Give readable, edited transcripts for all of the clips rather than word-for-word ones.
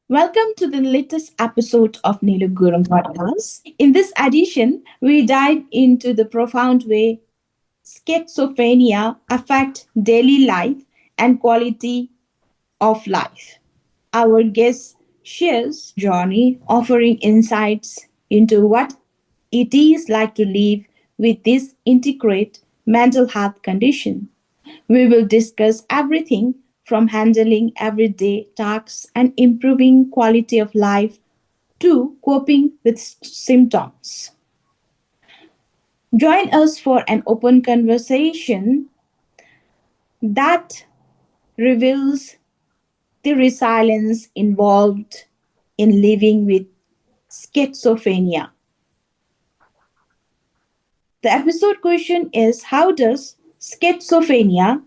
Welcome to the latest episode of Neelu Gurung Podcast. In this edition, we dive into the profound way schizophrenia affect daily life and quality of life. Our guest shares journey, offering insights into what it is like to live with this integrate mental health condition. We will discuss everything from handling everyday tasks and improving quality of life to coping with symptoms. Join us for an open conversation that reveals the resilience involved in living with schizophrenia. The episode question is, how does schizophrenia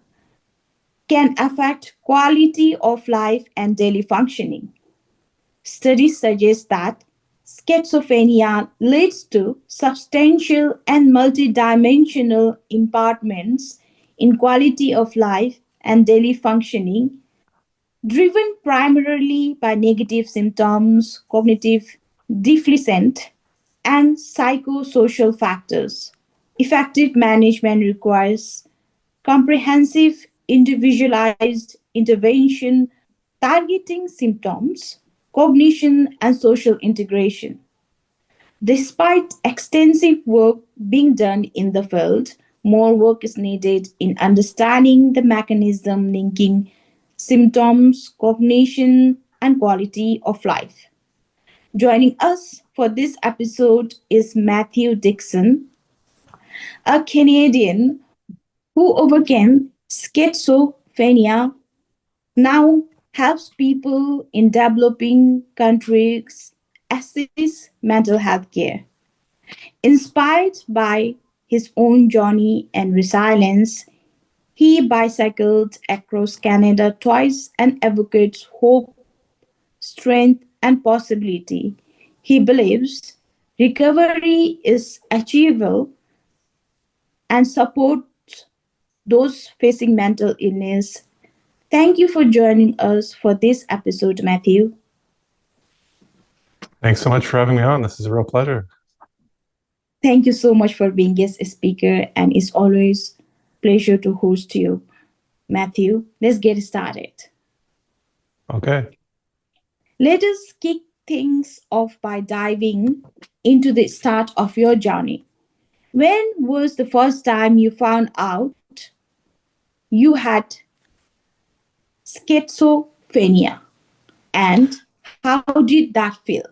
can affect quality of life and daily functioning? Studies suggest that schizophrenia leads to substantial and multidimensional impairments in quality of life and daily functioning, driven primarily by negative symptoms, cognitive deficient, and psychosocial factors. Effective management requires comprehensive, individualized intervention targeting symptoms, cognition, and social integration. Despite extensive work being done in the field, more work is needed in understanding the mechanism linking symptoms, cognition, and quality of life. Joining us for this episode is Matthew Dickson, a Canadian who overcame schizophrenia, now helps people in developing countries access mental health care. Inspired by his own journey and resilience, he bicycled across Canada twice and advocates hope, strength, and possibility. He believes recovery is achievable and supports those facing mental illness. Thank you for joining us for this episode, Matthew. Thanks so much for having me on. This is a real pleasure. Thank you so much for being guest speaker, and it's always pleasure to host you, Matthew. Let's get started. Okay. Let us kick things off by diving into the start of your journey. When was the first time you found out you had schizophrenia, and how did that feel?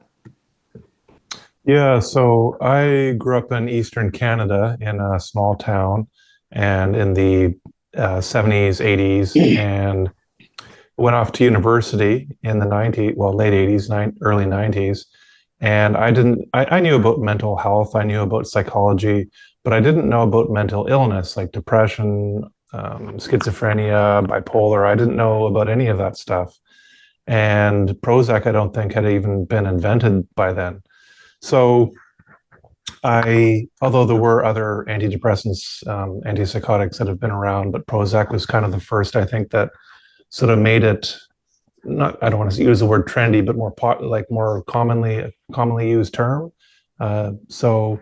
Yeah, so I grew up in Eastern Canada in a small town and in the 70s, 80s, and went off to university in the 90s, well, late 80s, early 90s. And I knew about mental health, I knew about psychology, but I didn't know about mental illness like depression, schizophrenia, bipolar. I didn't know about any of that stuff. And Prozac, I don't think, had even been invented by then. So although there were other antidepressants, antipsychotics that have been around, but Prozac was kind of the first, I think, that sort of made it not, I don't want to use the word trendy, but more commonly used term. So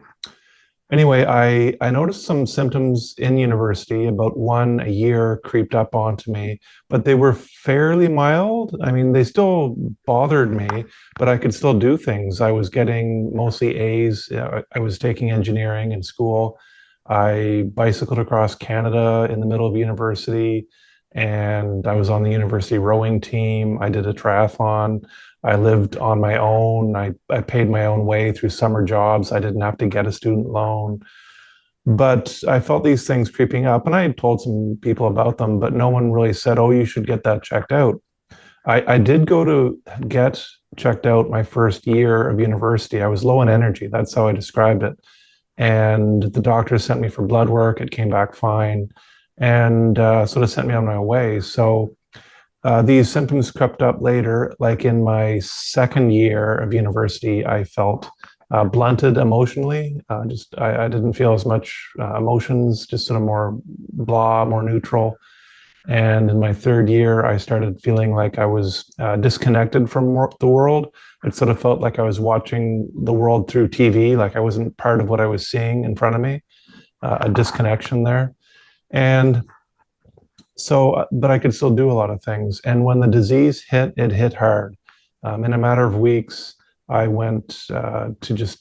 anyway, I noticed some symptoms in university. About one a year creeped up onto me, but they were fairly mild. I mean, they still bothered me, but I could still do things. I was getting mostly A's. I was taking engineering in school. I bicycled across Canada in the middle of university, and I was on the university rowing team. I did a triathlon. I lived on my own. I paid my own way through summer jobs. I didn't have to get a student loan. But I felt these things creeping up, and I had told some people about them, but no one really said, oh, you should get that checked out. I did go to get checked out my first year of university. I was low in energy. That's how I described it. And the doctor sent me for blood work. It came back fine, and sort of sent me on my way. So these symptoms crept up later. Like in my second year of university, I felt blunted emotionally. I didn't feel as much emotions, just sort of more blah, more neutral. And in my third year, I started feeling like I was disconnected from the world. It sort of felt like I was watching the world through TV, like I wasn't part of what I was seeing in front of me, a disconnection there. And so, but I could still do a lot of things. And when the disease hit, it hit hard. In a matter of weeks, I went to just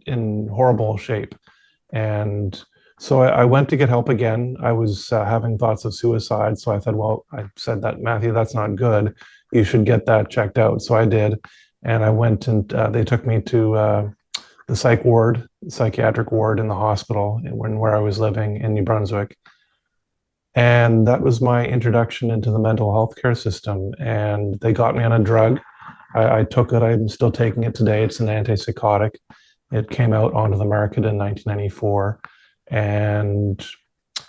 in horrible shape. And so I went to get help again. I was having thoughts of suicide. So I thought, well, I said that, Matthew, that's not good. You should get that checked out. So I did. And I went and they took me to the psychiatric ward in the hospital where I was living in New Brunswick. And that was my introduction into the mental health care system. And they got me on a drug. I took it. I'm still taking it today. It's an antipsychotic. It came out onto the market in 1994. And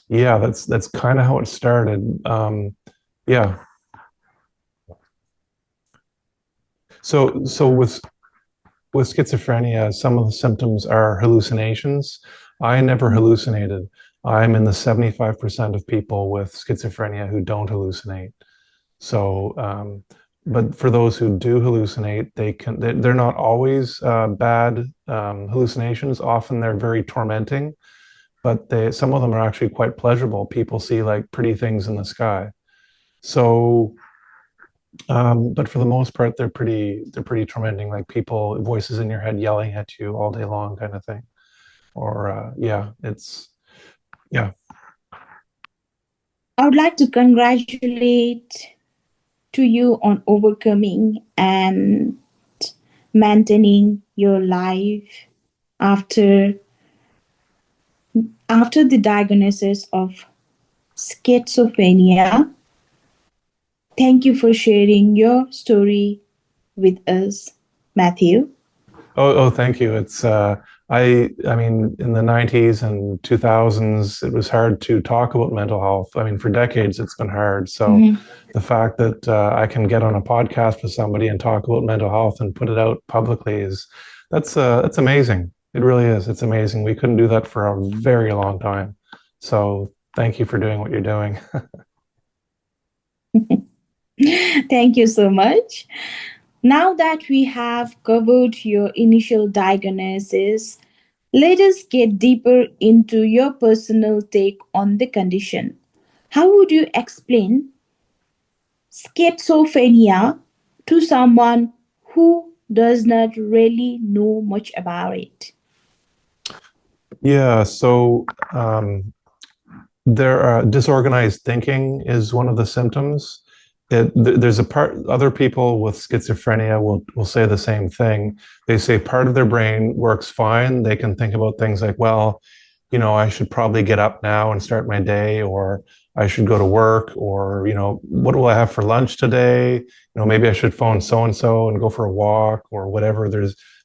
yeah, that's kind of how it started. Yeah. So with schizophrenia, some of the symptoms are hallucinations. I never hallucinated. I'm in the 75% of people with schizophrenia who don't hallucinate. So, but for those who do hallucinate, they're not always bad hallucinations. Often they're very tormenting, but some of them are actually quite pleasurable. People see like pretty things in the sky. So, but for the most part, they're pretty tormenting, like people, voices in your head yelling at you all day long, kind of thing. Or yeah, yeah. I would like to congratulate to you on overcoming and maintaining your life after after the diagnosis of schizophrenia. Thank you for sharing your story with us, Matthew. Oh, thank you. It's I mean, in the 90s and 2000s, it was hard to talk about mental health. I mean, for decades, it's been hard. So Mhm. the fact that I can get on a podcast with somebody and talk about mental health and put it out publicly that's amazing. It really is. It's amazing. We couldn't do that for a very long time. So thank you for doing what you're doing. Thank you so much. Now that we have covered your initial diagnosis, let us get deeper into your personal take on the condition. How would you explain schizophrenia to someone who does not really know much about it? Yeah. So disorganized thinking is one of the symptoms. There's a part, other people with schizophrenia will say the same thing. They say part of their brain works fine. They can think about things like, well, I should probably get up now and start my day, or I should go to work, or, what will I have for lunch today? Maybe I should phone so and so and go for a walk or whatever.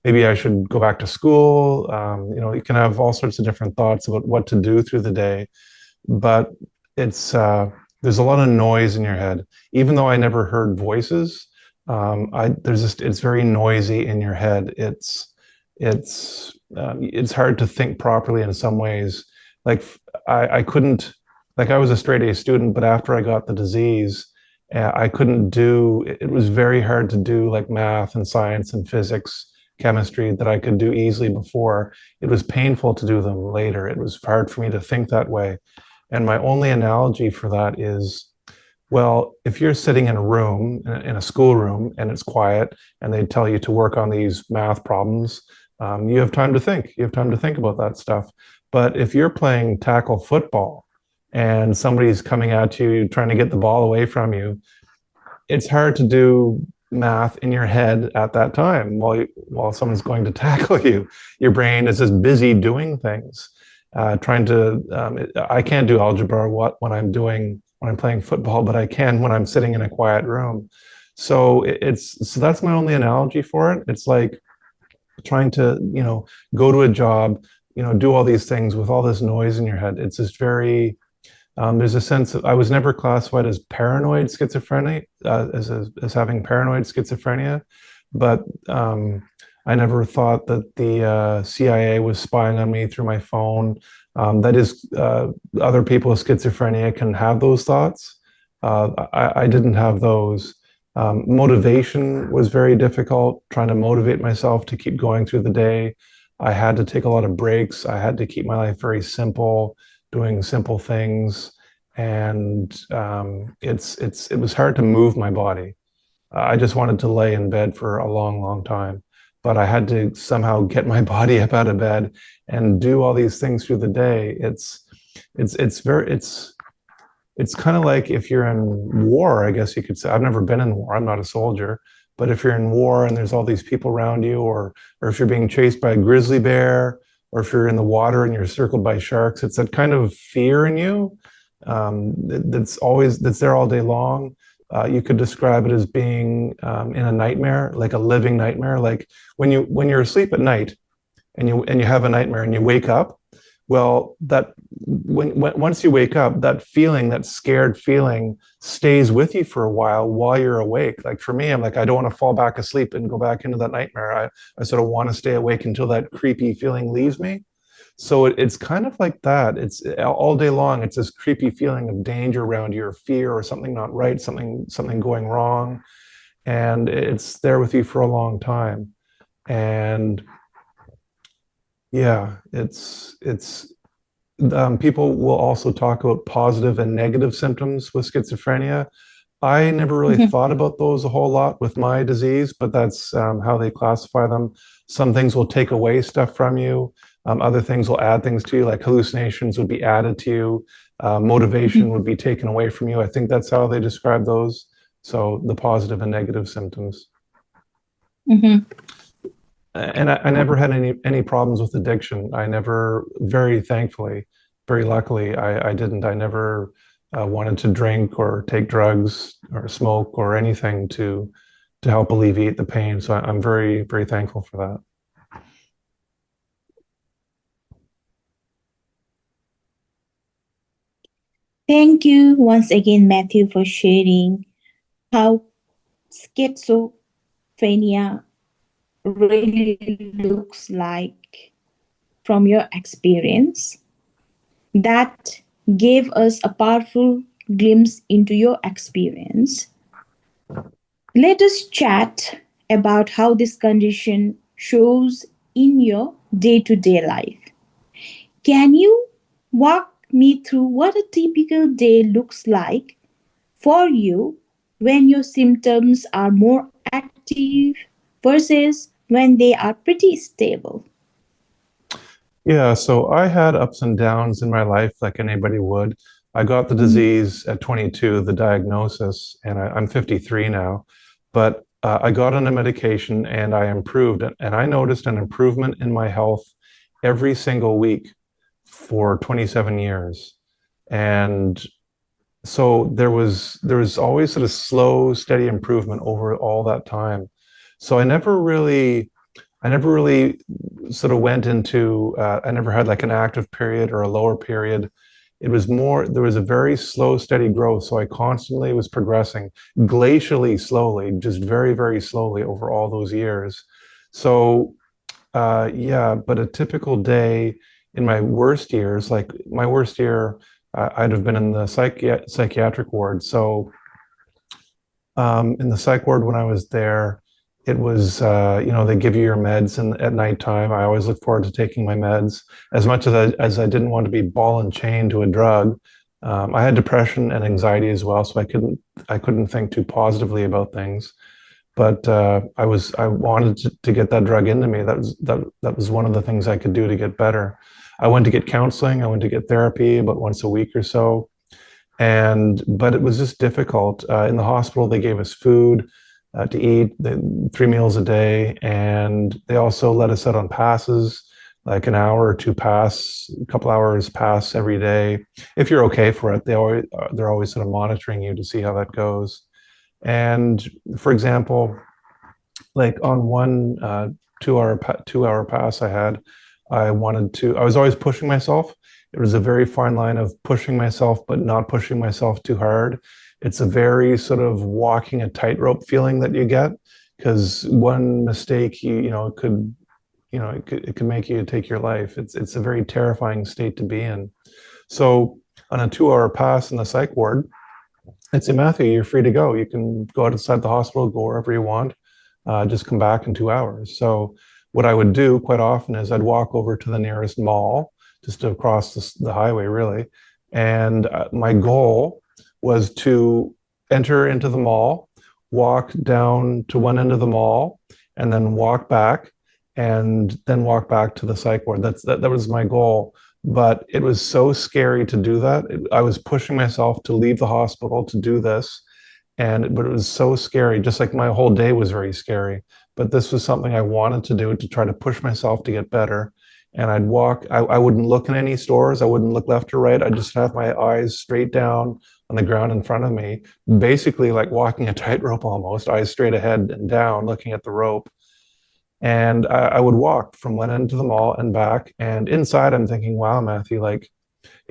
Maybe I should go back to school. You can have all sorts of different thoughts about what to do through the day, but it's there's a lot of noise in your head. Even though I never heard voices, it's very noisy in your head. It's hard to think properly in some ways. Like I couldn't, like I was a straight A student, but after I got the disease, I couldn't do. It was very hard to do like math and science and physics, chemistry that I could do easily before. It was painful to do them later. It was hard for me to think that way. And my only analogy for that is, well, if you're sitting in a room, in a schoolroom, and it's quiet, and they tell you to work on these math problems, you have time to think. You have time to think about that stuff. But if you're playing tackle football and somebody's coming at you, trying to get the ball away from you, it's hard to do math in your head at that time while someone's going to tackle you. Your brain is just busy doing things, trying to. I can't do algebra when I'm playing football, but I can when I'm sitting in a quiet room. So that's my only analogy for it. It's like trying to go to a job, do all these things with all this noise in your head. It's just very there's a sense of, I was never classified as paranoid schizophrenia, as having paranoid schizophrenia, but I never thought that the CIA was spying on me through my phone. That is, other people with schizophrenia can have those thoughts. I didn't have those. Motivation was very difficult, trying to motivate myself to keep going through the day. I had to take a lot of breaks. I had to keep my life very simple, doing simple things. And it was hard to move my body. I just wanted to lay in bed for a long, long time. But I had to somehow get my body up out of bed and do all these things through the day. It's kind of like if you're in war, I guess you could say. I've never been in war. I'm not a soldier. But if you're in war and there's all these people around you, or if you're being chased by a grizzly bear, or if you're in the water and you're circled by sharks, it's that kind of fear in you that's there all day long. You could describe it as being in a nightmare, like a living nightmare. Like when you're asleep at night and you have a nightmare and you wake up, well, that once you wake up, that feeling, that scared feeling, stays with you for a while you're awake. Like for me, I'm like, I don't want to fall back asleep and go back into that nightmare. I sort of want to stay awake until that creepy feeling leaves me. So it's kind of like that. It's all day long. It's this creepy feeling of danger around you, or fear, or something not right, something going wrong, and it's there with you for a long time. And yeah, it's people will also talk about positive and negative symptoms with schizophrenia. I never really Mhm. thought about those a whole lot with my disease, but that's how they classify them. Some things will take away stuff from you. Other things will add things to you, like hallucinations would be added to you. Motivation Mhm. would be taken away from you. I think that's how they describe those. So the positive and negative symptoms. Mhm. And I never had any problems with addiction. I never, very thankfully, very luckily, I didn't. I never wanted to drink or take drugs or smoke or anything to help alleviate the pain. So I'm very, very thankful for that. Thank you once again, Matthew, for sharing how schizophrenia really looks like from your experience. That gave us a powerful glimpse into your experience. Let us chat about how this condition shows in your day to day life. Can you walk me through what a typical day looks like for you when your symptoms are more active versus when they are pretty stable? Yeah, so I had ups and downs in my life like anybody would. I got the Mhm. disease at 22, the diagnosis, and I'm 53 now. But I got on a medication and I improved, and I noticed an improvement in my health every single week for 27 years. And so there was always sort of slow, steady improvement over all that time. So I never really sort of went into, I never had like an active period or a lower period. It was more, there was a very slow, steady growth. So I constantly was progressing glacially slowly, just very, very slowly over all those years. So, yeah, but a typical day in my worst years, like my worst year, I'd have been in the psychiatric ward. So in the psych ward when I was there, it was, they give you your meds at nighttime. I always look forward to taking my meds. As much as I didn't want to be ball and chain to a drug, I had depression and anxiety as well, so I couldn't think too positively about things. But I wanted to get that drug into me. That was one of the things I could do to get better. I went to get counseling. I went to get therapy about once a week or so, but it was just difficult. In the hospital, they gave us food to eat, 3 meals a day, and they also let us out on passes, like an hour or two pass, a couple hours pass every day. If you're okay for it, they're always sort of monitoring you to see how that goes. And for example, like on one 2 hour pass I had, I was always pushing myself. It was a very fine line of pushing myself, but not pushing myself too hard. It's a very sort of walking a tightrope feeling that you get, because one mistake, it could make you take your life. It's a very terrifying state to be in. So on a 2-hour pass in the psych ward, I'd say, Matthew, you're free to go. You can go outside the hospital, go wherever you want. Just come back in 2 hours. So what I would do quite often is I'd walk over to the nearest mall, just across the highway, really. And my goal was to enter into the mall, walk down to one end of the mall, and then walk back, and then walk back to the psych ward. That was my goal. But it was so scary to do that. I was pushing myself to leave the hospital to do this, but it was so scary. Just like my whole day was very scary. But this was something I wanted to do to try to push myself to get better. And I'd walk. I wouldn't look in any stores. I wouldn't look left or right. I'd just have my eyes straight down on the ground in front of me, basically like walking a tightrope almost, eyes straight ahead and down, looking at the rope. And I would walk from one end to the mall and back. And inside, I'm thinking, wow, Matthew, like,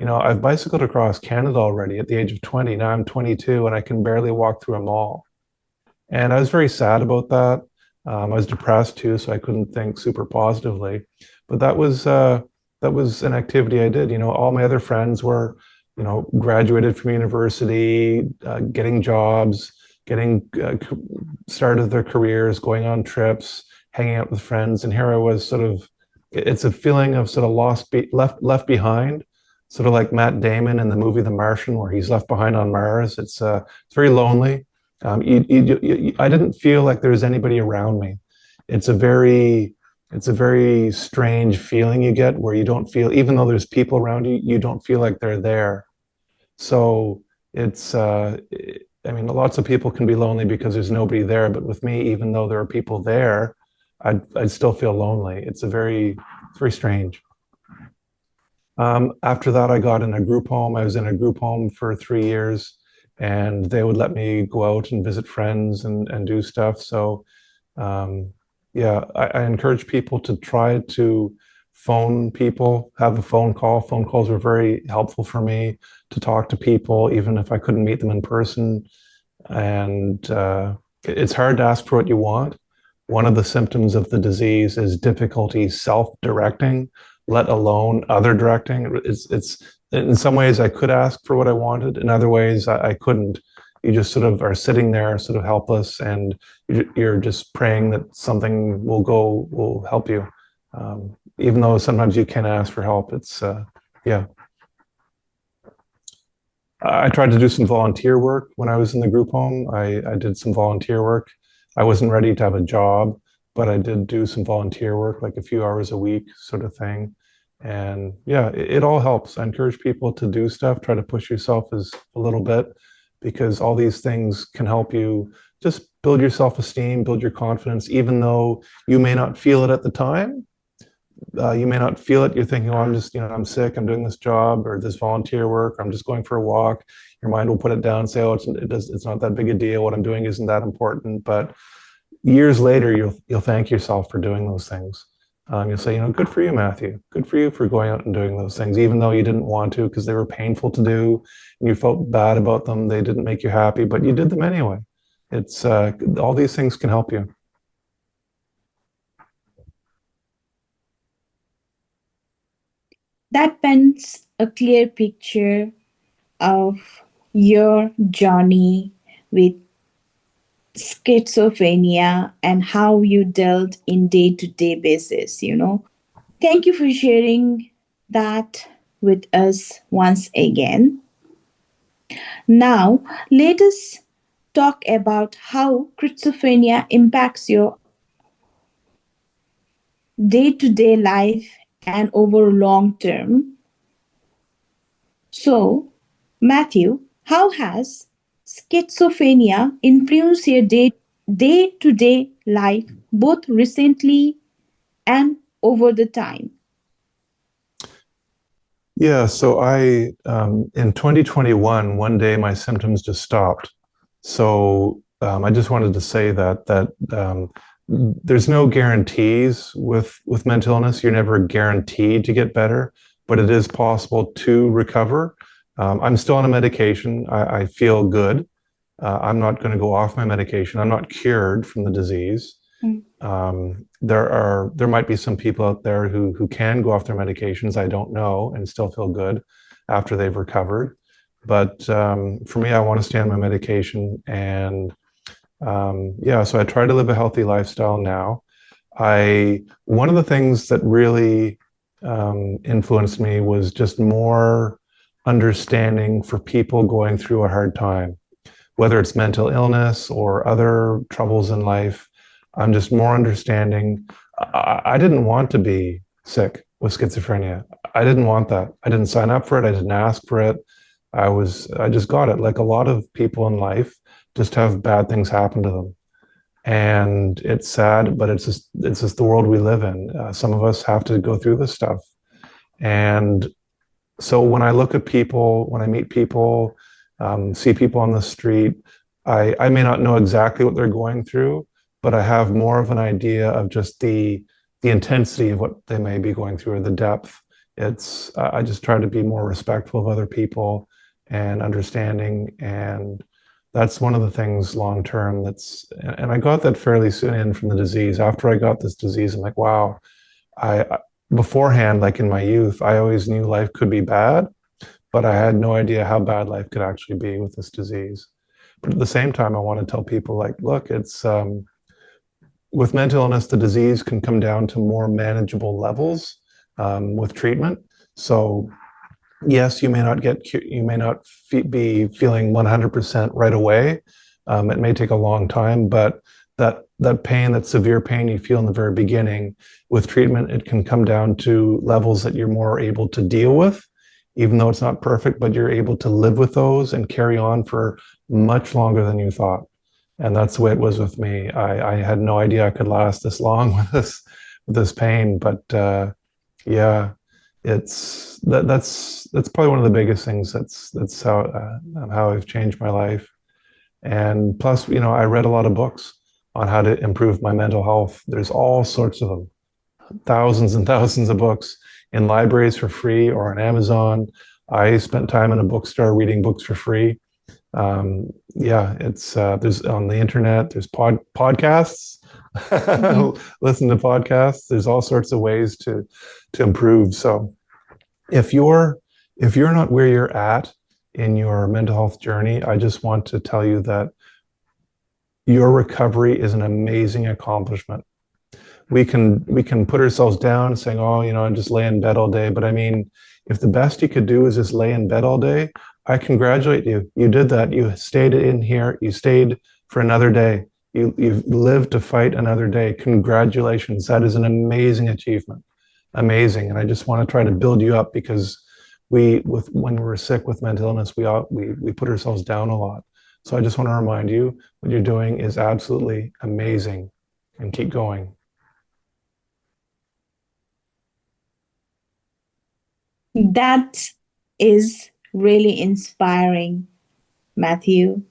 I've bicycled across Canada already at the age of 20. Now I'm 22 and I can barely walk through a mall. And I was very sad about that. I was depressed too, so I couldn't think super positively. But that was an activity I did. All my other friends were, graduated from university, getting jobs, getting started their careers, going on trips, hanging out with friends. And here I was, it's a feeling of sort of left behind, sort of like Matt Damon in the movie The Martian, where he's left behind on Mars. It's very lonely. I didn't feel like there was anybody around me. It's a very strange feeling you get where you don't feel, even though there's people around you, you don't feel like they're there. So I mean, lots of people can be lonely because there's nobody there. But with me, even though there are people there, I'd still feel lonely. It's very strange. After that, I got in a group home. I was in a group home for 3 years, and they would let me go out and visit friends and do stuff. So, yeah, I encourage people to try to phone people, have a phone call. Phone calls were very helpful for me to talk to people, even if I couldn't meet them in person. And it's hard to ask for what you want. One of the symptoms of the disease is difficulty self-directing, let alone other directing. It's in some ways I could ask for what I wanted. In other ways, I couldn't. You just sort of are sitting there, sort of helpless, and you're just praying that something will help you. Even though sometimes you can ask for help, yeah. I tried to do some volunteer work when I was in the group home. I did some volunteer work. I wasn't ready to have a job, but I did do some volunteer work, like a few hours a week sort of thing. And yeah, it all helps. I encourage people to do stuff, try to push yourself a little bit, because all these things can help you just build your self-esteem, build your confidence, even though you may not feel it at the time. You may not feel it. You're thinking, oh, I'm sick. I'm doing this job or this volunteer work. Or I'm just going for a walk. Your mind will put it down and say, oh, it's not that big a deal. What I'm doing isn't that important. But years later, you'll thank yourself for doing those things. You'll say, good for you, Matthew. Good for you for going out and doing those things, even though you didn't want to because they were painful to do and you felt bad about them. They didn't make you happy, but you did them anyway. It's all these things can help you. That paints a clear picture of your journey with schizophrenia and how you dealt in day-to-day basis. Thank you for sharing that with us once again. Now let us talk about how schizophrenia impacts your day-to-day life and over long term. So, Matthew, how has schizophrenia influenced your day-to-day life, both recently and over the time? Yeah, so in 2021, one day my symptoms just stopped. So I just wanted to say that there's no guarantees with mental illness. You're never guaranteed to get better, but it is possible to recover. I'm still on a medication. I feel good. I'm not going to go off my medication. I'm not cured from the disease. There might be some people out there who can go off their medications, I don't know, and still feel good after they've recovered. But for me, I want to stay on my medication. And so I try to live a healthy lifestyle now. One of the things that really influenced me was just more understanding for people going through a hard time, whether it's mental illness or other troubles in life. I'm just more understanding. I didn't want to be sick with schizophrenia. I didn't want that. I didn't sign up for it. I didn't ask for it. I just got it. Like a lot of people in life just have bad things happen to them. And it's sad, but it's just the world we live in. Some of us have to go through this stuff. And so when I look at people, when I meet people, see people on the street, I may not know exactly what they're going through, but I have more of an idea of just the intensity of what they may be going through, or the depth. I just try to be more respectful of other people and understanding. And that's one of the things long term and I got that fairly soon in from the disease. After I got this disease, I'm like, wow, beforehand, like in my youth, I always knew life could be bad, but I had no idea how bad life could actually be with this disease. But at the same time, I want to tell people, like, look, it's with mental illness, the disease can come down to more manageable levels with treatment. So yes, you may not be feeling 100% right away. It may take a long time, but that pain, that severe pain you feel in the very beginning, with treatment, it can come down to levels that you're more able to deal with, even though it's not perfect, but you're able to live with those and carry on for much longer than you thought. And that's the way it was with me. I had no idea I could last this long with this pain, but yeah, that's probably one of the biggest things. That's how I've changed my life. And plus, I read a lot of books on how to improve my mental health. There's all sorts of them, thousands and thousands of books in libraries for free or on Amazon. I spent time in a bookstore reading books for free. It's there's on the internet. There's podcasts. Listen to podcasts. There's all sorts of ways to improve. So if you're not where you're at in your mental health journey, I just want to tell you that your recovery is an amazing accomplishment. We can put ourselves down saying, oh, I just lay in bed all day. But I mean, if the best you could do is just lay in bed all day, I congratulate you. You did that. You stayed in here. You stayed for another day. You've lived to fight another day. Congratulations. That is an amazing achievement. Amazing. And I just want to try to build you up, because when we're sick with mental illness, we put ourselves down a lot. So I just want to remind you, what you're doing is absolutely amazing, and keep going. That is really inspiring, Matthew.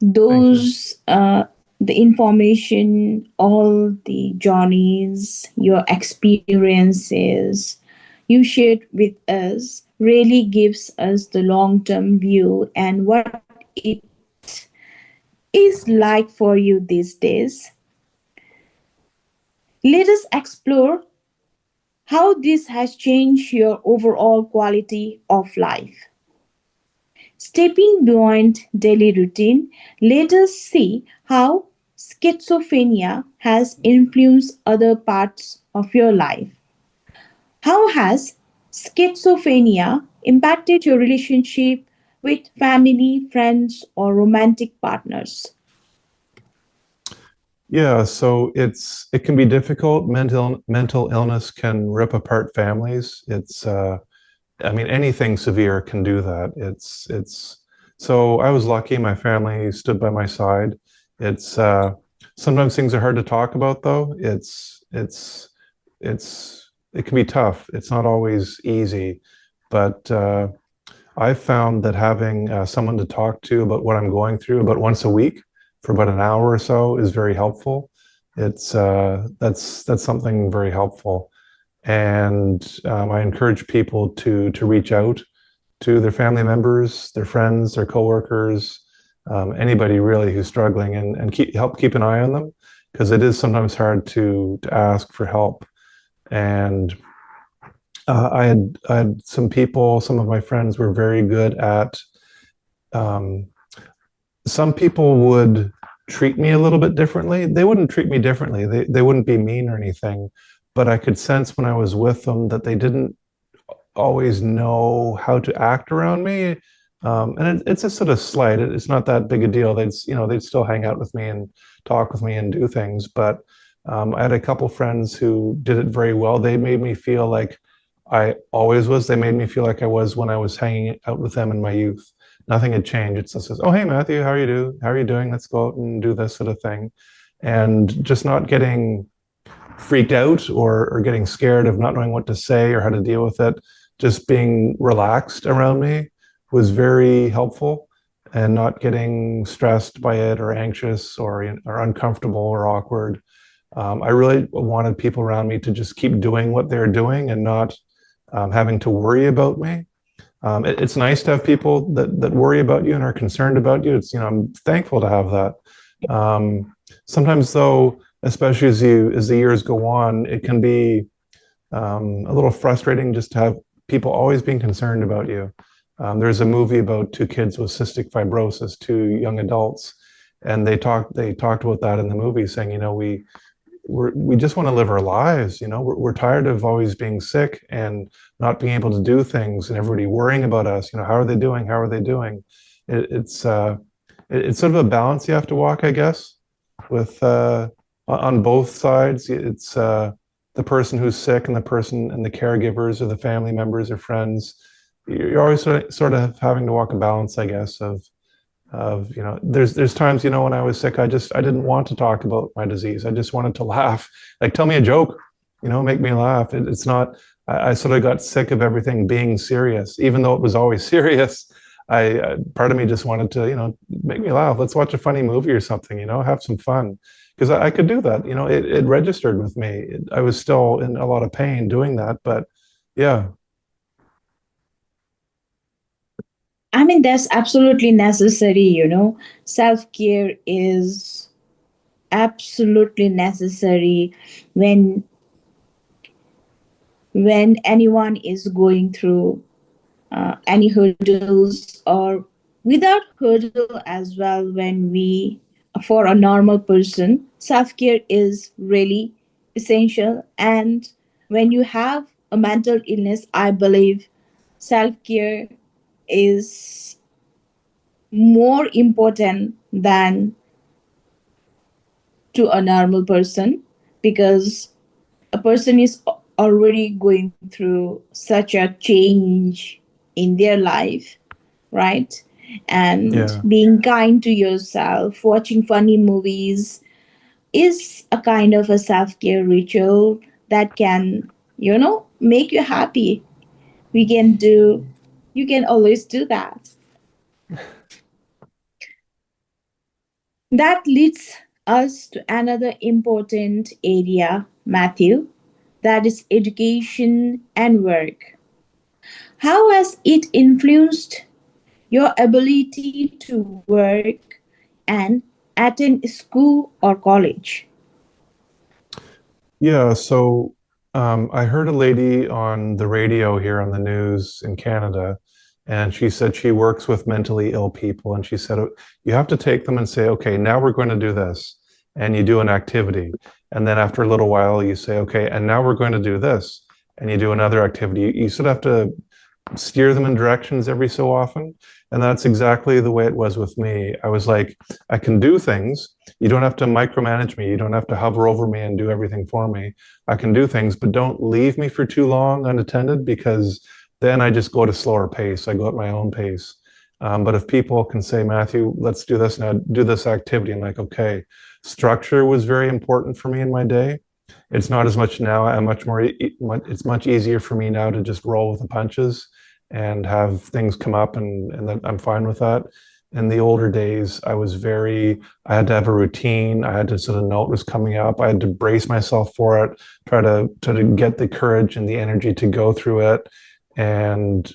Those, the information, all the journeys, your experiences you shared with us really gives us the long-term view and what it is like for you these days. Let us explore how this has changed your overall quality of life. Stepping beyond daily routine, let us see how schizophrenia has influenced other parts of your life. How has schizophrenia impacted your relationship with family, friends, or romantic partners? Yeah, so it can be difficult. Mental illness can rip apart families. I mean, anything severe can do that. So I was lucky. My family stood by my side. It's sometimes things are hard to talk about, though. It can be tough. It's not always easy, but I've found that having someone to talk to about what I'm going through about once a week for about an hour or so is very helpful. That's something very helpful. And I encourage people to reach out to their family members, their friends, their coworkers, anybody really who's struggling, and help keep an eye on them, because it is sometimes hard to ask for help. And I had some people, some of my friends were very good at. Um, some people would treat me a little bit differently. They wouldn't treat me differently. They wouldn't be mean or anything, but I could sense when I was with them that they didn't always know how to act around me. And it's a sort of slight. It's not that big a deal. They'd still hang out with me and talk with me and do things. But I had a couple friends who did it very well. They made me feel like I always was. They made me feel like I was when I was hanging out with them in my youth. Nothing had changed. It's just, oh, hey, Matthew, how are you doing? How are you doing? Let's go out and do this sort of thing. And just not getting freaked out, or getting scared of not knowing what to say or how to deal with it. Just being relaxed around me was very helpful, and not getting stressed by it or anxious or uncomfortable or awkward. I really wanted people around me to just keep doing what they're doing and not having to worry about me. It's nice to have people that worry about you and are concerned about you. I'm thankful to have that. Sometimes, though, especially as the years go on, it can be a little frustrating just to have people always being concerned about you. There's a movie about two kids with cystic fibrosis, two young adults, and they talked about that in the movie, saying, we just want to live our lives. We're tired of always being sick and not being able to do things, and everybody worrying about us. How are they doing? How are they doing? It's sort of a balance you have to walk, I guess, with on both sides. It's the person who's sick and the person and the caregivers or the family members or friends. You're always sort of having to walk a balance, I guess, of there's times, when I was sick, I didn't want to talk about my disease. I just wanted to laugh. Like, tell me a joke, make me laugh. It's not, I sort of got sick of everything being serious, even though it was always serious. Part of me just wanted to, make me laugh. Let's watch a funny movie or something, have some fun. Because I could do that, it registered with me. I was still in a lot of pain doing that, but yeah. I mean, that's absolutely necessary, Self care is absolutely necessary when anyone is going through any hurdles, or without hurdle as well. When we For a normal person, self care is really essential. And when you have a mental illness, I believe self care is more important than to a normal person, because a person is already going through such a change in their life, right? And Yeah. being kind to yourself, watching funny movies is a kind of a self-care ritual that can, make you happy. We can do You can always do that. That leads us to another important area, Matthew, that is education and work. How has it influenced your ability to work and attend school or college? Yeah, so I heard a lady on the radio here on the news in Canada, and she said she works with mentally ill people. And she said, you have to take them and say, okay, now we're going to do this. And you do an activity. And then after a little while, you say, okay, and now we're going to do this. And you do another activity. You sort of have to steer them in directions every so often. And that's exactly the way it was with me. I was like, I can do things. You don't have to micromanage me. You don't have to hover over me and do everything for me. I can do things, but don't leave me for too long unattended, because then I just go at a slower pace. I go at my own pace. But if people can say, Matthew, let's do this now, do this activity, I'm like, okay. Structure was very important for me in my day. It's not as much now. It's much easier for me now to just roll with the punches and have things come up, and then I'm fine with that. In the older days, I had to have a routine. I had to sort of know what was coming up. I had to brace myself for it, try to get the courage and the energy to go through it. And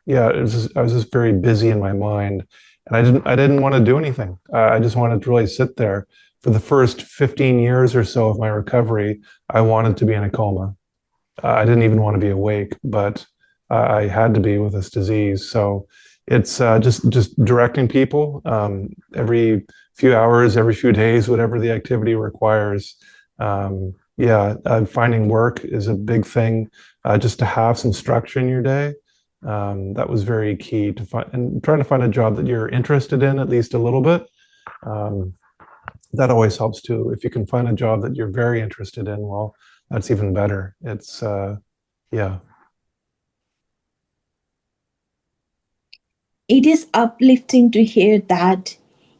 yeah, I was just very busy in my mind. and I didn't want to do anything. I just wanted to really sit there. For the first 15 years or so of my recovery, I wanted to be in a coma. I didn't even want to be awake, but I had to be with this disease. So it's just directing people every few hours, every few days, whatever the activity requires. Yeah, finding work is a big thing. Just to have some structure in your day. That was very key to find, and trying to find a job that you're interested in at least a little bit. Um, that always helps too. If you can find a job that you're very interested in, well, that's even better. It's yeah. It is uplifting to hear that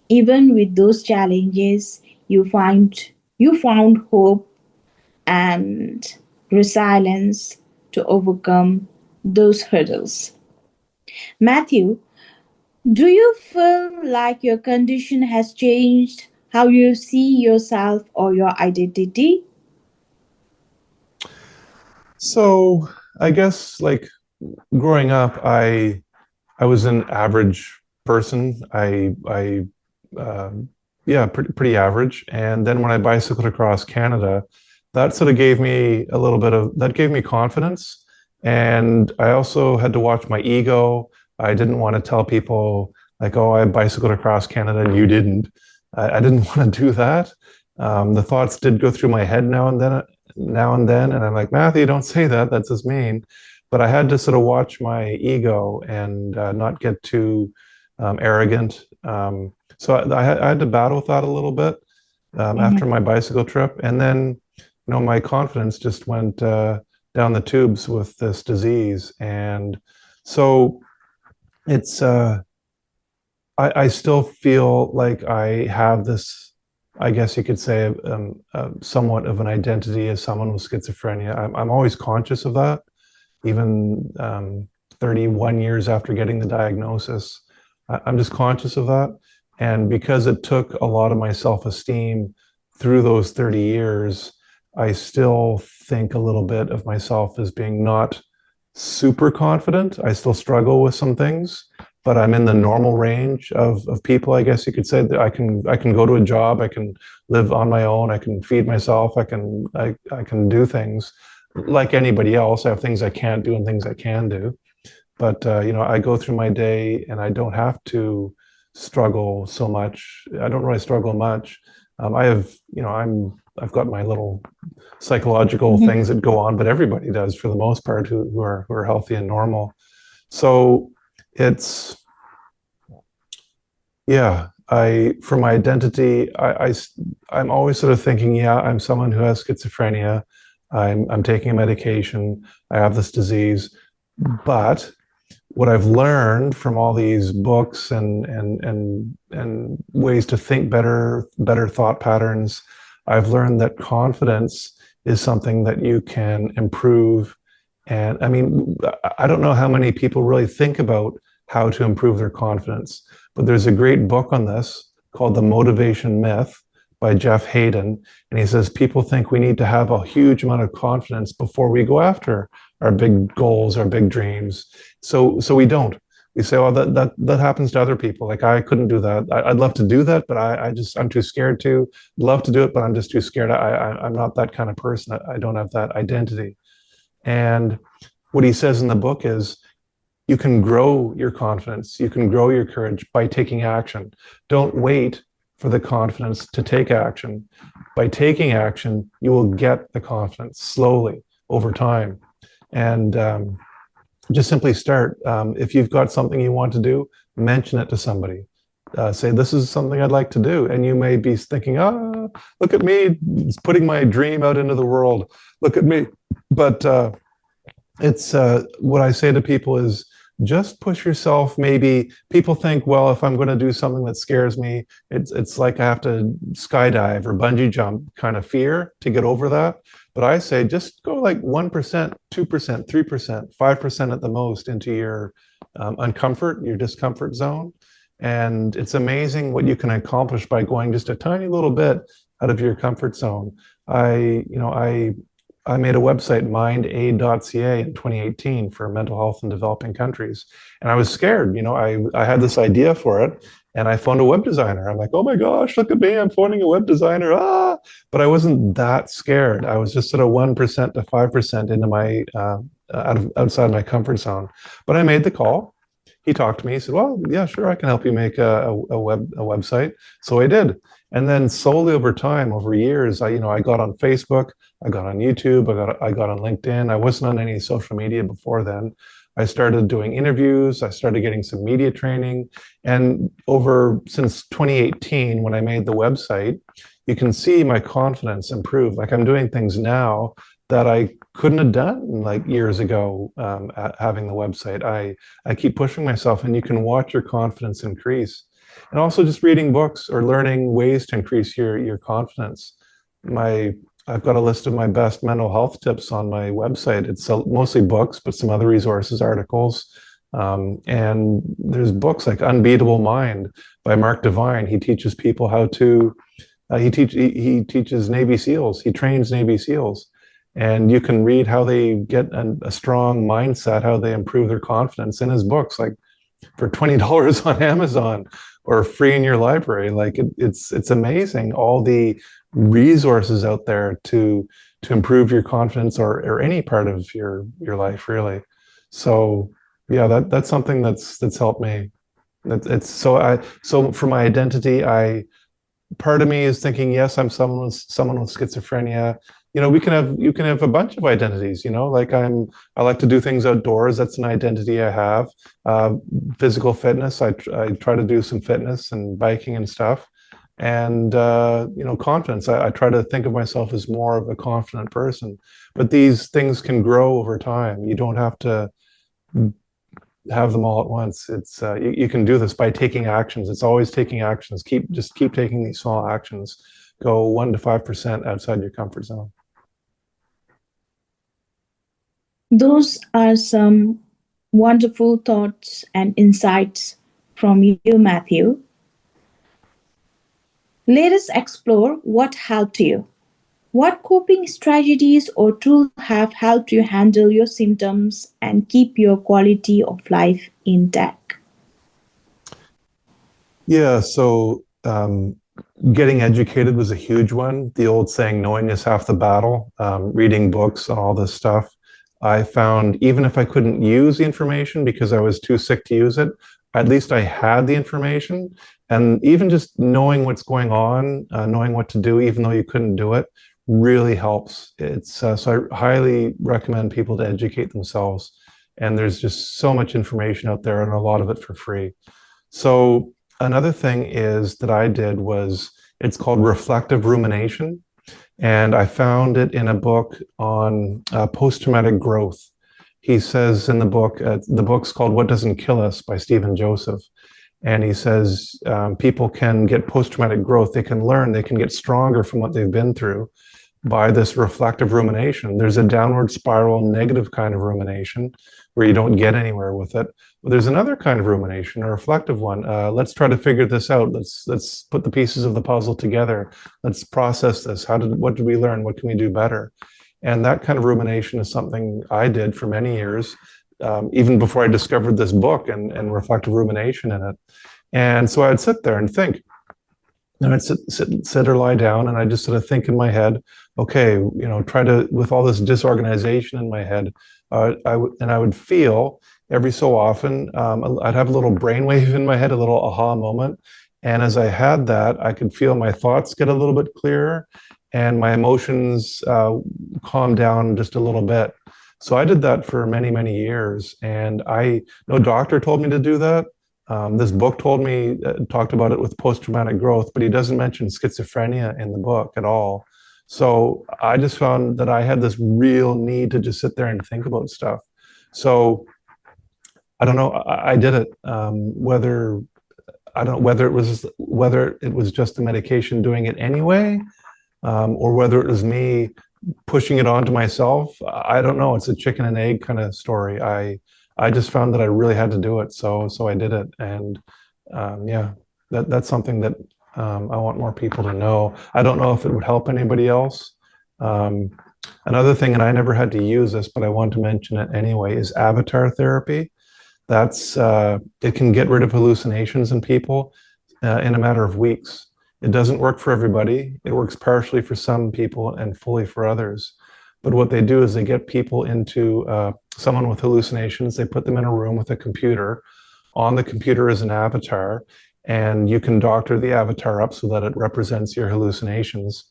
even with those challenges, you found hope and resilience to overcome those hurdles. Matthew, do you feel like your condition has changed how you see yourself or your identity? So I guess like growing up, I was an average person. Yeah, pretty average. And then when I bicycled across Canada, that sort of gave me a little bit of that gave me confidence. And I also had to watch my ego. I didn't want to tell people like, oh, I bicycled across Canada and you didn't. I didn't want to do that. The thoughts did go through my head now and then, and I'm like, Matthew, don't say that. That's just mean. But I had to sort of watch my ego and not get too arrogant. So I had to battle with that a little bit after Mhm. my bicycle trip, and then my confidence just went down the tubes with this disease, and so it's I still feel like I have this. I guess you could say somewhat of an identity as someone with schizophrenia. I'm always conscious of that even 31 years after getting the diagnosis. I'm just conscious of that. And because it took a lot of my self esteem through those 30 years, I still think a little bit of myself as being not super confident. I still struggle with some things, but I'm in the normal range of people, I guess you could say. That I can go to a job, I can live on my own, I can feed myself, I can do things like anybody else. I have things I can't do and things I can do. But I go through my day and I don't have to struggle so much. I don't really struggle much. I have, I've got my little psychological Mhm. things that go on, but everybody does for the most part who are healthy and normal. So it's yeah. I for my identity, I'm always sort of thinking, yeah, I'm someone who has schizophrenia. I'm taking a medication. I have this disease, but what I've learned from all these books and ways to think better thought patterns, I've learned that confidence is something that you can improve. And I mean, I don't know how many people really think about how to improve their confidence, but there's a great book on this called The Motivation Myth by Jeff Hayden. And he says people think we need to have a huge amount of confidence before we go after our big goals, our big dreams. So we don't. We say, oh, that happens to other people. Like I couldn't do that. I'd love to do that, but I'm too scared to. Love to do it, but I'm just too scared. I'm not that kind of person. I don't have that identity. And what he says in the book is you can grow your confidence, you can grow your courage by taking action. Don't wait for the confidence to take action. By taking action, you will get the confidence slowly over time. And just simply start. If you've got something you want to do, mention it to somebody. Say, this is something I'd like to do. And you may be thinking, look at me, putting my dream out into the world. Look at me. But it's what I say to people is just push yourself. Maybe people think, well, if I'm going to do something that scares me, it's like I have to skydive or bungee jump kind of fear to get over that. But I say just go like 1%, 2%, 3%, 5% at the most into your uncomfort, your discomfort zone. And it's amazing what you can accomplish by going just a tiny little bit out of your comfort zone. I I made a website, mindaid.ca, in 2018 for mental health in developing countries. And I was scared. I had this idea for it and I phoned a web designer. I'm like, oh my gosh, look at me. I'm phoning a web designer. Ah, but I wasn't that scared. I was just sort of 1% to 5% into my, outside my comfort zone. But I made the call. He talked to me. He said, well, yeah, sure, I can help you make a website. So I did. And then slowly over time, over years, I got on Facebook, I got on YouTube, I got on LinkedIn. I wasn't on any social media before then. I started doing interviews. I started getting some media training. And since 2018, when I made the website, you can see my confidence improve. Like I'm doing things now that I couldn't have done like years ago, having the website. I keep pushing myself, and you can watch your confidence increase. And also just reading books or learning ways to increase your confidence. I've got a list of my best mental health tips on my website. It's mostly books, but some other resources, articles. And there's books like Unbeatable Mind by Mark Divine. He teaches people how to, he teaches Navy SEALs. He trains Navy SEALs. And you can read how they get a strong mindset, how they improve their confidence in his books, like for $20 on Amazon or free in your library. Like it's amazing, all the resources out there to improve your confidence or any part of your life, really. So yeah, that's something that's helped me. So for my identity, part of me is thinking, yes, I'm someone with schizophrenia. You can have a bunch of identities, like I like to do things outdoors. That's an identity I have. Physical fitness. I try to do some fitness and biking and stuff. And, confidence. I try to think of myself as more of a confident person, but these things can grow over time. You don't have to have them all at once. It's you can do this by taking actions. It's always taking actions. Keep taking these small actions. Go 1 to 5% outside your comfort zone. Those are some wonderful thoughts and insights from you, Matthew. Let us explore what helped you. What coping strategies or tools have helped you handle your symptoms and keep your quality of life intact? Yeah, so getting educated was a huge one. The old saying, knowing is half the battle, reading books and all this stuff. I found even if I couldn't use the information because I was too sick to use it, at least I had the information. And even just knowing what's going on, knowing what to do, even though you couldn't do it, really helps. So I highly recommend people to educate themselves. And there's just so much information out there, and a lot of it for free. So another thing is that I did was, it's called reflective rumination. And I found it in a book on post-traumatic growth. He says in the book's called What Doesn't Kill Us by Stephen Joseph. And he says people can get post-traumatic growth. They can learn, they can get stronger from what they've been through by this reflective rumination. There's a downward spiral, negative kind of rumination where you don't get anywhere with it. But there's another kind of rumination, a reflective one. Let's try to figure this out. Let's put the pieces of the puzzle together. Let's process this. What did we learn? What can we do better? And that kind of rumination is something I did for many years, even before I discovered this book and reflective rumination in it. And so I'd sit there and think, and I'd sit or lie down, and I just sort of think in my head, okay, try to, with all this disorganization in my head, I would feel every so often, I'd have a little brainwave in my head, a little aha moment. And as I had that, I could feel my thoughts get a little bit clearer and my emotions calm down just a little bit. So I did that for many, many years. And no doctor told me to do that. This book talked about it with post-traumatic growth, but he doesn't mention schizophrenia in the book at all. So I just found that I had this real need to just sit there and think about stuff. So I don't know, I did it, whether it was just the medication doing it anyway, or whether it was me pushing it onto myself. I don't know. It's a chicken and egg kind of story. I just found that I really had to do it. So I did it. And yeah, that's something that I want more people to know. I don't know if it would help anybody else. Another thing, and I never had to use this, but I want to mention it anyway, is avatar therapy. That's it can get rid of hallucinations in people in a matter of weeks. It doesn't work for everybody. It works partially for some people and fully for others. But what they do is they get people into someone with hallucinations. They put them in a room with a computer. On the computer is an avatar, and you can doctor the avatar up so that it represents your hallucinations.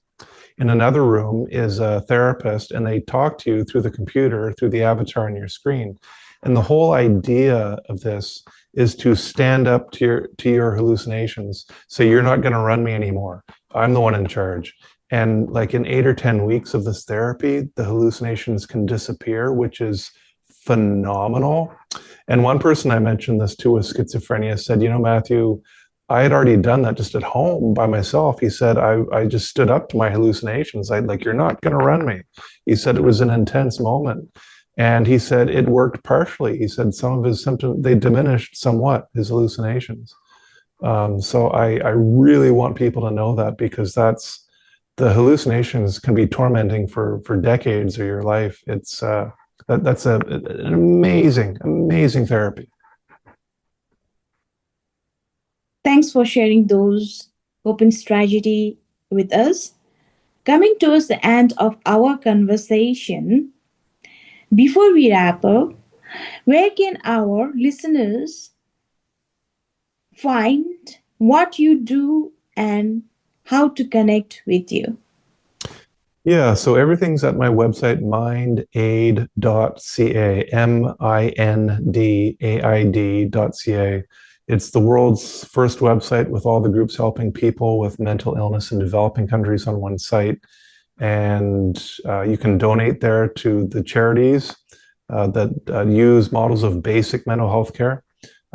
In another room is a therapist, and they talk to you through the computer, through the avatar on your screen. And the whole idea of this is to stand up to your hallucinations. So you're not going to run me anymore. I'm the one in charge. And like in 8 or 10 weeks of this therapy, the hallucinations can disappear, which is phenomenal. And one person I mentioned this to with schizophrenia said, Matthew, I had already done that just at home by myself. He said, I just stood up to my hallucinations. I'd like, you're not going to run me. He said it was an intense moment. And he said it worked partially. He said some of his symptoms, they diminished somewhat, his hallucinations. So I really want people to know that, because the hallucinations can be tormenting for decades of your life. That's an amazing therapy. Thanks for sharing those coping strategy with us. Coming towards the end of our conversation, before we wrap up, where can our listeners find what you do and how to connect with you? Yeah, so everything's at my website, mindaid.ca, mindaid.ca. It's the world's first website with all the groups helping people with mental illness in developing countries on one site. And you can donate there to the charities that use models of basic mental health care.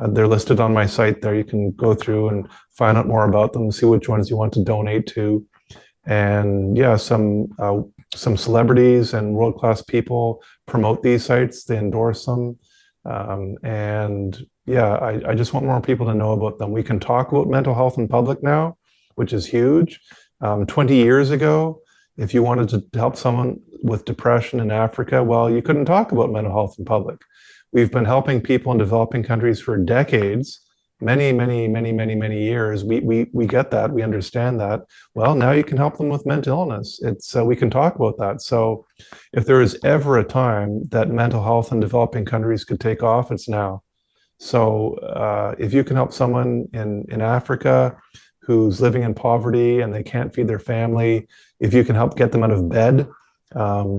They're listed on my site there. You can go through and find out more about them, see which ones you want to donate to. And yeah, some celebrities and world-class people promote these sites. They endorse them. And yeah, I just want more people to know about them. We can talk about mental health in public now, which is huge. 20 years ago, if you wanted to help someone with depression in Africa, well, you couldn't talk about mental health in public. We've been helping people in developing countries for decades, many years. We get that. We understand that. Well, now you can help them with mental illness. We can talk about that. So if there is ever a time that mental health in developing countries could take off, it's now. So if you can help someone in Africa who's living in poverty and they can't feed their family, if you can help get them out of bed, I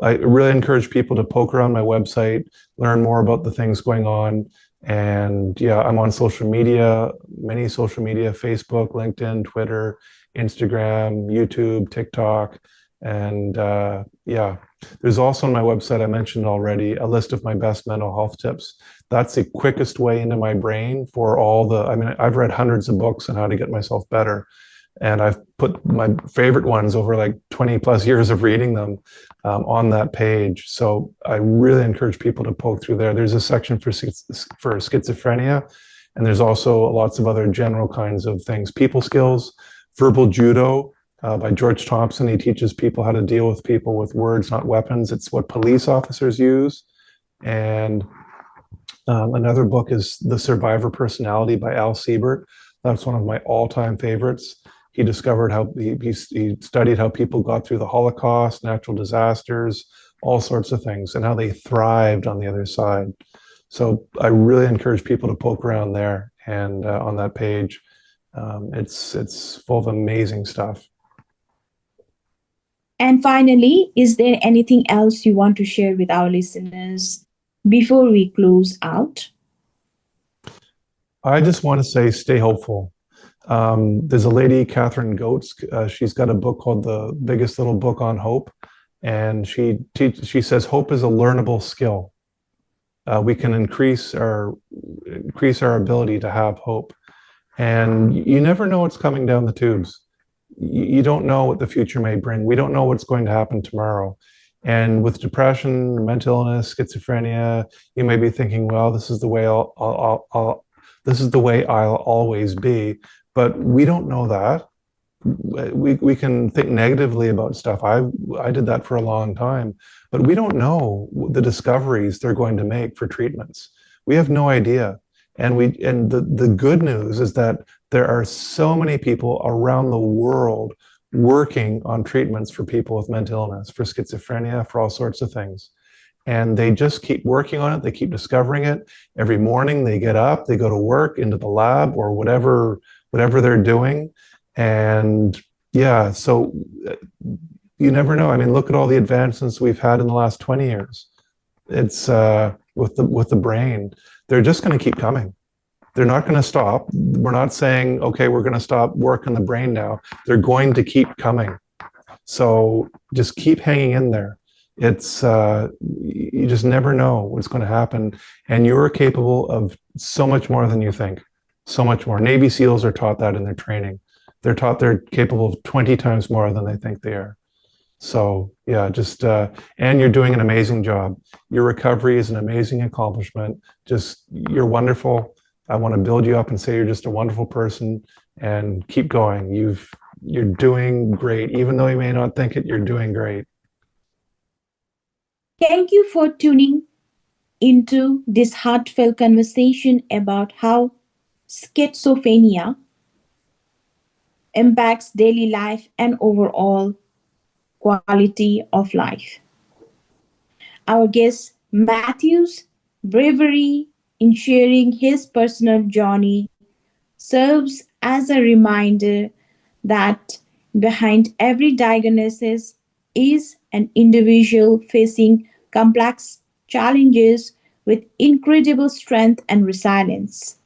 really encourage people to poke around my website, learn more about the things going on. And yeah, I'm on social media, many social media, Facebook, LinkedIn, Twitter, Instagram, YouTube, TikTok. And there's also on my website, I mentioned already, a list of my best mental health tips. That's the quickest way into my brain for I've read hundreds of books on how to get myself better. And I've put my favorite ones over like 20 plus years of reading them on that page. So I really encourage people to poke through there. There's a section for schizophrenia, and there's also lots of other general kinds of things. People skills, verbal judo by George Thompson. He teaches people how to deal with people with words, not weapons. It's what police officers use. And another book is The Survivor Personality by Al Siebert. That's one of my all-time favorites. He discovered how he studied how people got through the Holocaust, natural disasters, all sorts of things, and how they thrived on the other side. So I really encourage people to poke around there, and on that page, it's full of amazing stuff. And finally, is there anything else you want to share with our listeners before we close out? I just want to say, stay hopeful. There's a lady, Catherine Goetz. She's got a book called The Biggest Little Book on Hope, and she says hope is a learnable skill. We can increase our ability to have hope, and you never know what's coming down the tubes. You don't know what the future may bring. We don't know what's going to happen tomorrow. And with depression, mental illness, schizophrenia, you may be thinking, well, this is the way I'll always be. But we don't know that. we can think negatively about stuff. I did that for a long time, but we don't know the discoveries they're going to make for treatments. We have no idea. And the good news is that there are so many people around the world working on treatments for people with mental illness, for schizophrenia, for all sorts of things. And they just keep working on it. They keep discovering it. Every morning they get up, they go to work, into the lab or whatever they're doing. And yeah, so you never know. I mean, look at all the advancements we've had in the last 20 years. It's with the brain. They're just going to keep coming. They're not going to stop. We're not saying, okay, we're going to stop work on the brain now. They're going to keep coming. So just keep hanging in there. It's you just never know what's going to happen, and you're capable of so much more than you think. So much more. Navy SEALs are taught that in their training. They're taught they're capable of 20 times more than they think they are. So yeah, just and you're doing an amazing job. Your recovery is an amazing accomplishment. Just you're wonderful. I want to build you up and say you're just a wonderful person, and keep going. You're doing great, even though you may not think it. You're doing great. Thank you for tuning into this heartfelt conversation about how schizophrenia impacts daily life and overall quality of life. Our guest Matthew's bravery in sharing his personal journey serves as a reminder that behind every diagnosis is an individual facing complex challenges with incredible strength and resilience.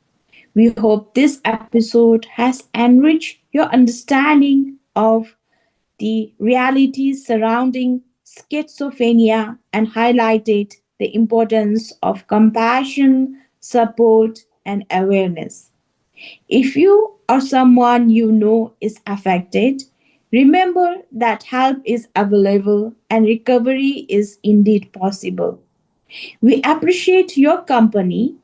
We hope this episode has enriched your understanding of the realities surrounding schizophrenia and highlighted the importance of compassion, support, and awareness. If you or someone you know is affected, remember that help is available and recovery is indeed possible. We appreciate your company.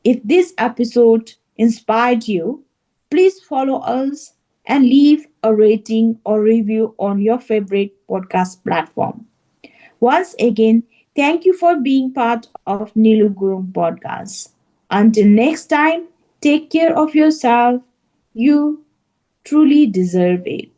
If this episode inspired you, please follow us and leave a rating or review on your favorite podcast platform. Once again, thank you for being part of Neelu Gurung Podcast. Until next time, take care of yourself. You truly deserve it.